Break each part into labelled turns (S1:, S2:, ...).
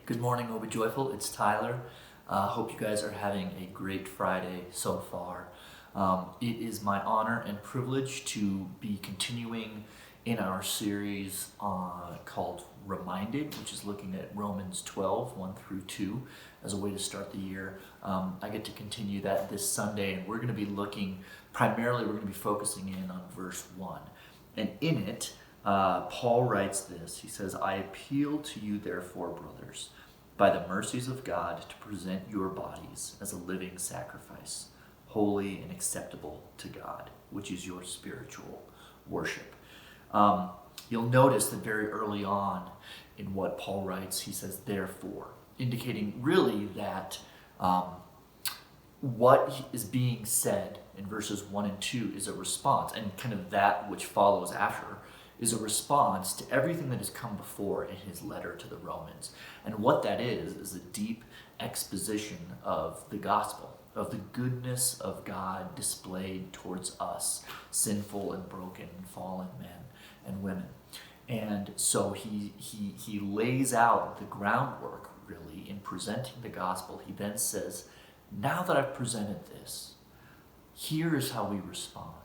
S1: Good morning, Obi Joyful. It's Tyler. Hope you guys are having a great Friday so far. It is my honor and privilege to be continuing in our series called Reminded, which is looking at Romans 12, 1 through 2 as a way to start the year. I get to continue that this Sunday, and we're going to be we're going to be focusing in on verse 1. And in it, Paul writes this. He says, I appeal to you, therefore, brothers, by the mercies of God, to present your bodies as a living sacrifice, holy and acceptable to God, which is your spiritual worship. You'll notice that very early on in what Paul writes, he says, therefore, indicating really that what is being said in verses 1 and 2 is a response, and kind of that which follows after is a response to everything that has come before in his letter to the Romans. And what that is a deep exposition of the gospel, of the goodness of God displayed towards us, sinful and broken and fallen men and women. And so he lays out the groundwork, really, in presenting the gospel. He then says, now that I've presented this, here is how we respond.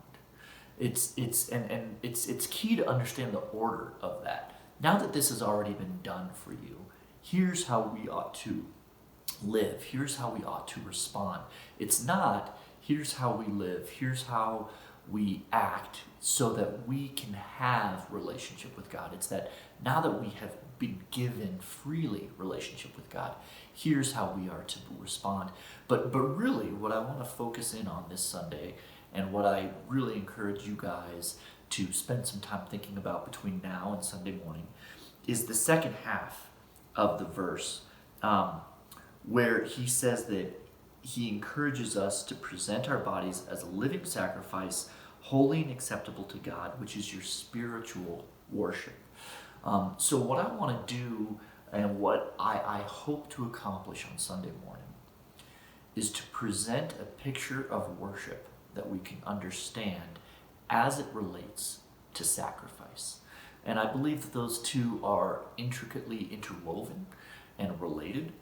S1: It's key to understand the order of that. Now that this has already been done for you, here's how we ought to live. Here's how we ought to respond. It's not, here's how we live. Here's how we act so that we can have relationship with God. It's that now that we have been given freely relationship with God, here's how we are to respond. But really, what I want to focus in on this Sunday, and what I really encourage you guys to spend some time thinking about between now and Sunday morning, is the second half of the verse, where he says that he encourages us to present our bodies as a living sacrifice, holy and acceptable to God, which is your spiritual worship. So what I want to do, and what I hope to accomplish on Sunday morning, is to present a picture of worship that we can understand as it relates to sacrifice. And I believe that those two are intricately interwoven and related.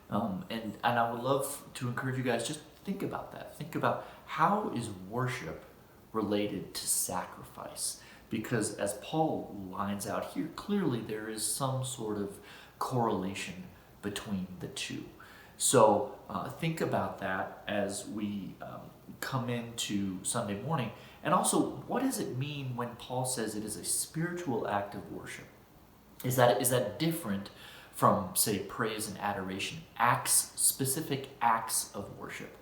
S1: And I would love to encourage you guys, just think about that. Think about, how is worship related to sacrifice? Because as Paul lines out here, clearly there is some sort of correlation between the two. So think about that as we come into Sunday morning. And also, what does it mean when Paul says it is a spiritual act of worship? Is that different from, say, praise and adoration, specific acts of worship?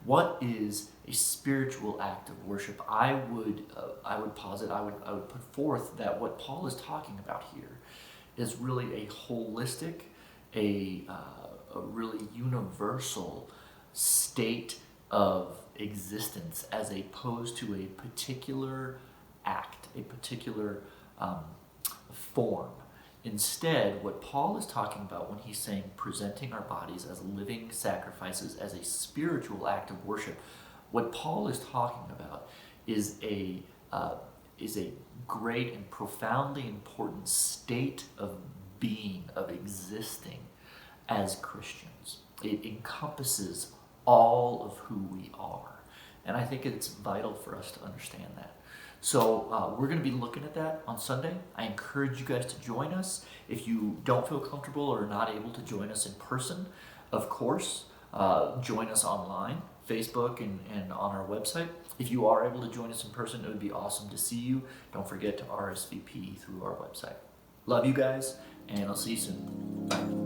S1: What is a spiritual act of worship? I would posit, I would put forth that what Paul is talking about here is really a holistic, a really universal state of existence, as opposed to a particular act, a particular form. Instead, what Paul is talking about when he's saying presenting our bodies as living sacrifices, as a spiritual act of worship, what Paul is talking about is a great and profoundly important state of being, of existing as Christians. It encompasses all of who we are. And I think it's vital for us to understand that. So we're going to be looking at that on Sunday. I encourage you guys to join us. If you don't feel comfortable or are not able to join us in person, of course, join us online, Facebook and on our website. If you are able to join us in person, it would be awesome to see you. Don't forget to RSVP through our website. Love you guys, and I'll see you soon. Bye.